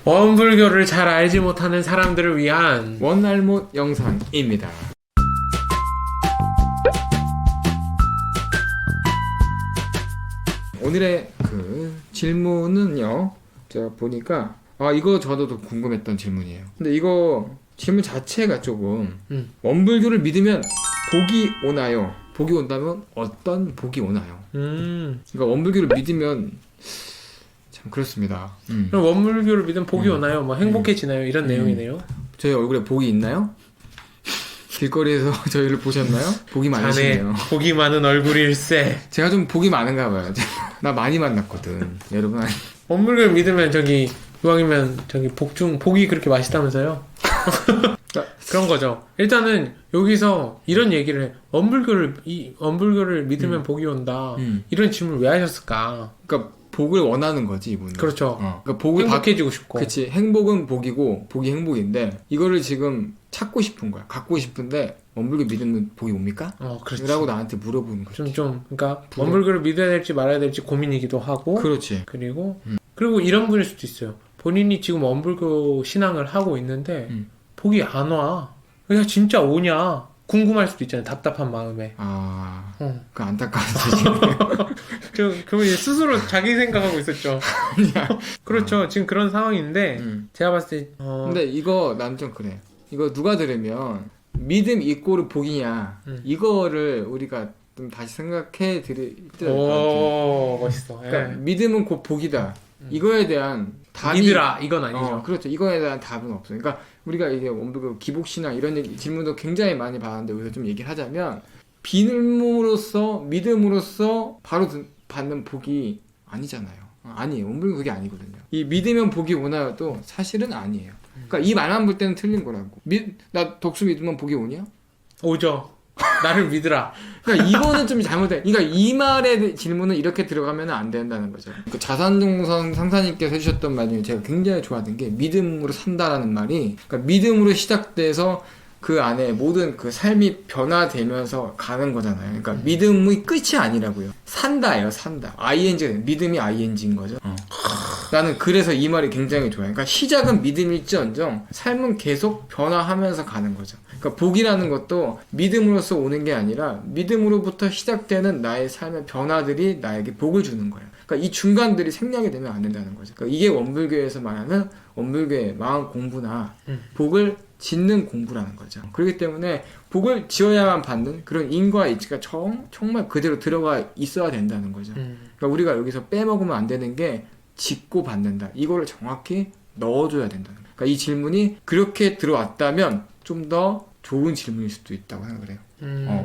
원불교를 잘 알지 못하는 사람들을 위한 원알못 영상입니다. 오늘의 그 질문은요, 제가 보니까 이거 저도 궁금했던 질문이에요. 근데 이거 질문 자체가 조금 원불교를 믿으면 복이 오나요? 복이 온다면 어떤 복이 오나요? 그러니까 원불교를 믿으면 참 그렇습니다. 그럼 원불교를 믿으면 복이 오나요? 뭐 행복해지나요? 이런 내용이네요. 저희 얼굴에 복이 있나요? 길거리에서 저희를 보셨나요? 복이 많으시네요. 복이 많은 얼굴일세. 제가 좀 복이 많은가 봐요. 나 많이 만났거든, 여러분. 원불교를 믿으면 이왕이면 복이 그렇게 맛있다면서요? 그런 거죠. 일단은 여기서 이런 얘기를 해. 원불교를 믿으면 복이 온다. 이런 질문을 왜 하셨을까? 그러니까 복을 원하는 거지, 이분은. 그렇죠. 그러니까 복을 행복해지고 싶고. 그치. 행복은 복이고 복이 행복인데 이거를 지금 찾고 싶은 거야. 갖고 싶은데 원불교 믿으면 복이 옵니까? 그렇지. 라고 나한테 물어보는 거지. 그러니까 원불교를 믿어야 될지 말아야 될지 고민이기도 하고. 그렇지. 그리고 이런 분일 수도 있어요. 본인이 지금 원불교 신앙을 하고 있는데 복이 안 와. 그냥 진짜 오냐? 궁금할 수도 있잖아요. 답답한 마음에. 그 안타까워서 그러면 스스로 자기 생각하고 있었죠. 그렇죠. 지금 그런 상황인데 제가 봤을 때 근데 이거 난 좀 그래. 이거 누가 들으면 믿음 이꼬르 복이냐 이거를 우리가 좀 다시 생각해 드릴 것 같아요. 멋있어. 그러니까 믿음은 곧 복이다. 이거에 대한 답이 믿으라 이건 아니죠. 그렇죠. 이거에 대한 답은 없어요. 그러니까 우리가 이게 원불교 기복신앙 이런 질문도 굉장히 많이 받았는데 여기서 좀 얘기를 하자면 믿음으로써 바로 받는 복이 아니잖아요. 아니에요. 원불교 그게 아니거든요. 이 믿으면 복이 오나요도 사실은 아니에요. 그러니까 이 말만 볼 때는 틀린 거라고. 나 독수 믿으면 복이 오냐? 오죠. 나를 믿으라. 그러니까 이거는 좀 잘못돼. 그러니까 이 말의 질문은 이렇게 들어가면 안 된다는 거죠. 그 자산종선 상사님께서 해주셨던 말 중에 제가 굉장히 좋아하는 게 믿음으로 산다라는 말이, 그러니까 믿음으로 시작돼서 그 안에 모든 그 삶이 변화되면서 가는 거잖아요. 그러니까 믿음의 끝이 아니라고요. 산다예요, 산다. ing, 믿음이 ing인 거죠. 나는 그래서 이 말이 굉장히 좋아요. 그러니까 시작은 믿음일지언정 삶은 계속 변화하면서 가는 거죠. 그러니까 복이라는 것도 믿음으로써 오는 게 아니라 믿음으로부터 시작되는 나의 삶의 변화들이 나에게 복을 주는 거예요. 그러니까 이 중간들이 생략이 되면 안 된다는 거죠. 그러니까 이게 원불교에서 말하는 원불교의 마음 공부나 복을 짓는 공부라는 거죠. 그렇기 때문에 복을 지어야만 받는 그런 인과 이치가 정말 그대로 들어가 있어야 된다는 거죠. 그러니까 우리가 여기서 빼먹으면 안 되는 게 짓고 받는다. 이거를 정확히 넣어줘야 된다는 거예요. 그러니까 이 질문이 그렇게 들어왔다면 좀 더 좋은 질문일 수도 있다고 생각을 해요.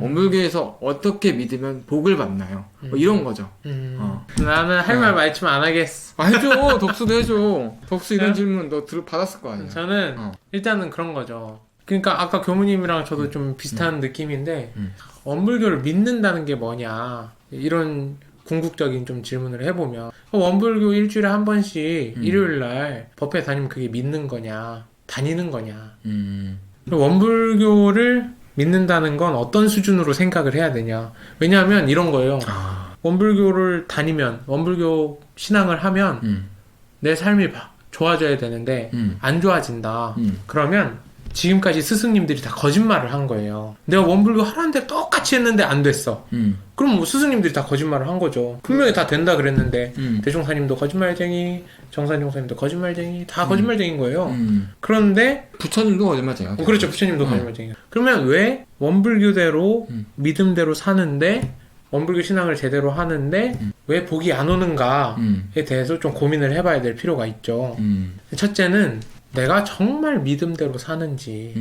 원불교에서 어떻게 믿으면 복을 받나요? 뭐 이런 거죠. 나는 할 말 많지만 안 하겠어. 해줘. 덕수도 해줘. 덕수 이런 질문 너 받았을 거 아니야. 저는 일단은 그런 거죠. 그러니까 아까 교무님이랑 저도 좀 비슷한 느낌인데 원불교를 믿는다는 게 뭐냐 이런 궁극적인 좀 질문을 해보면 원불교 일주일에 한 번씩 일요일날 법회 다니면 그게 믿는 거냐 다니는 거냐. 원불교를 믿는다는 건 어떤 수준으로 생각을 해야 되냐. 왜냐하면 이런 거예요. 원불교를 다니면 원불교 신앙을 하면 내 삶이 좋아져야 되는데 안 좋아진다. 그러면 지금까지 스승님들이 다 거짓말을 한 거예요. 내가 원불교 하라는 대로 똑같이 했는데 안 됐어. 그럼 뭐 스승님들이 다 거짓말을 한 거죠. 분명히 다 된다 그랬는데 대종사님도 거짓말쟁이, 정산종사님도 거짓말쟁이, 다 거짓말쟁인 거예요. 그런데 부처님도 거짓말쟁이야. 그렇죠. 부처님도 거짓말쟁이에요. 그러면 왜 원불교대로 믿음대로 사는데 원불교 신앙을 제대로 하는데 왜 복이 안 오는가에 대해서 좀 고민을 해봐야 될 필요가 있죠. 첫째는 내가 정말 믿음대로 사는지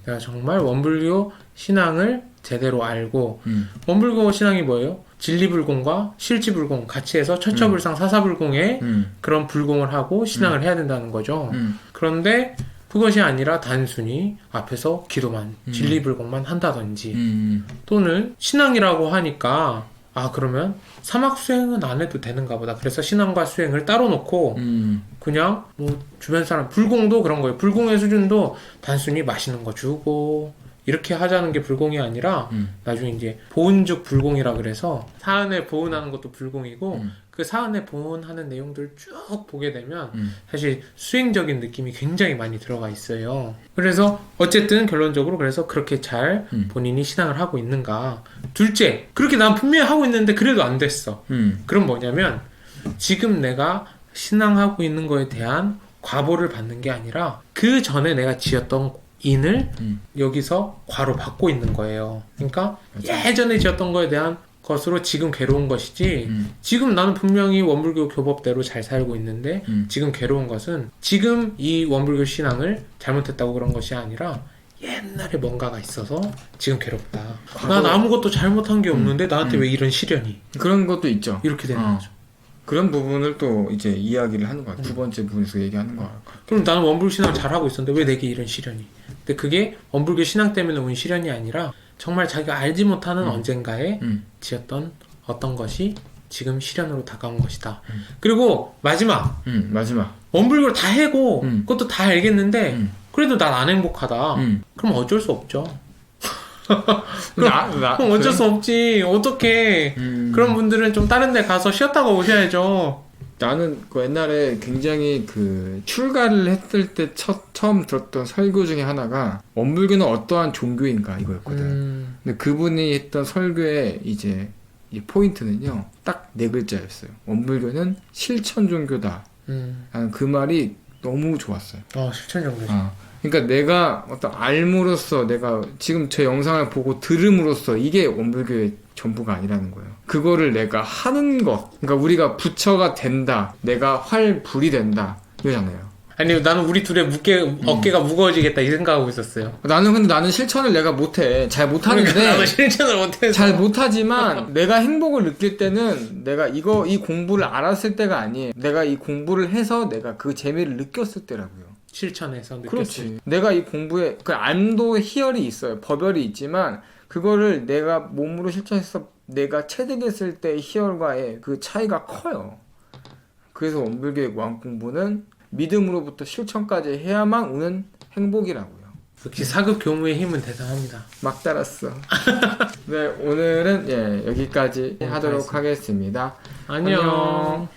내가 정말 원불교 신앙을 제대로 알고 원불교 신앙이 뭐예요? 진리불공과 실지불공 같이 해서 처처불상 사사불공의 그런 불공을 하고 신앙을 해야 된다는 거죠. 그런데 그것이 아니라 단순히 앞에서 기도만 진리불공만 한다든지 또는 신앙이라고 하니까 그러면 사막 수행은 안 해도 되는가 보다. 그래서 신앙과 수행을 따로 놓고 그냥 뭐 주변 사람 불공도 그런 거예요. 불공의 수준도 단순히 맛있는 거 주고 이렇게 하자는 게 불공이 아니라 나중에 이제 보은즉 불공이라 그래서 사은에 보은하는 것도 불공이고 그 사안에 본하는 내용들 쭉 보게 되면 사실 수행적인 느낌이 굉장히 많이 들어가 있어요. 그래서 어쨌든 결론적으로 그래서 그렇게 잘 본인이 신앙을 하고 있는가. 둘째, 그렇게 난 분명히 하고 있는데 그래도 안 됐어. 그럼 뭐냐면 지금 내가 신앙하고 있는 거에 대한 과보를 받는 게 아니라 그 전에 내가 지었던 인을 여기서 과로 받고 있는 거예요. 그러니까 예전에 지었던 거에 대한 것으로 지금 괴로운 것이지 지금 나는 분명히 원불교 교법대로 잘 살고 있는데 지금 괴로운 것은 지금 이 원불교 신앙을 잘못했다고 그런 것이 아니라 옛날에 뭔가가 있어서 지금 괴롭다. 난 아무것도 잘못한 게 없는데 나한테 왜 이런 시련이 그런 것도 있죠. 이렇게 되는 거죠. 그런 부분을 또 이제 이야기를 하는 것 같아요. 두 번째 부분에서 얘기하는 것 같아요. 그럼 나는 원불교 신앙을 잘하고 있었는데 왜 내게 이런 시련이? 근데 그게 원불교 신앙 때문에 온 시련이 아니라 정말 자기가 알지 못하는 언젠가에 지었던 어떤 것이 지금 시련으로 다가온 것이다. 그리고 마지막 원불교를 다 해고 그것도 다 알겠는데 그래도 난 안 행복하다. 그럼 어쩔 수 없죠. 그럼 어쩔 수 없지. 어떻게 그런 분들은 좀 다른 데 가서 쉬었다가 오셔야죠. 나는 그 옛날에 굉장히 그 출가를 했을 때 처음 들었던 설교 중에 하나가 원불교는 어떠한 종교인가 이거였거든. 근데 그분이 했던 설교의 이제 이 포인트는요 딱 네 글자였어요. 원불교는 실천 종교다. 나는 그 말이 너무 좋았어요. 실천 종교. 그러니까 내가 어떤 알므로써 내가 지금 저 영상을 보고 들음으로써 이게 원불교의 전부가 아니라는 거예요. 그거를 내가 하는 것. 그러니까 우리가 부처가 된다. 내가 활불이 된다. 이거잖아요. 아니 나는 우리 둘의 어깨가 무거워지겠다 이 생각하고 있었어요. 근데 나는 실천을 내가 못해. 잘 못하는데. 그러니까 나도 실천을 못해서. 잘 못하지만 내가 행복을 느낄 때는 내가 이 공부를 알았을 때가 아니에요. 내가 이 공부를 해서 내가 그 재미를 느꼈을 때라고요. 실천해서 느꼈을 그렇지. 내가 이 공부에 그 안도 희열이 있어요. 법열이 있지만 그거를 내가 몸으로 실천해서 내가 체득했을 때의 희열과의 그 차이가 커요. 그래서 원불교의 무한 공부는 믿음으로부터 실천까지 해야만 오는 행복이라고요. 역시 사급 교무의 힘은 대단합니다. 막 달았어. 네, 오늘은 여기까지 하도록 하겠습니다. 안녕.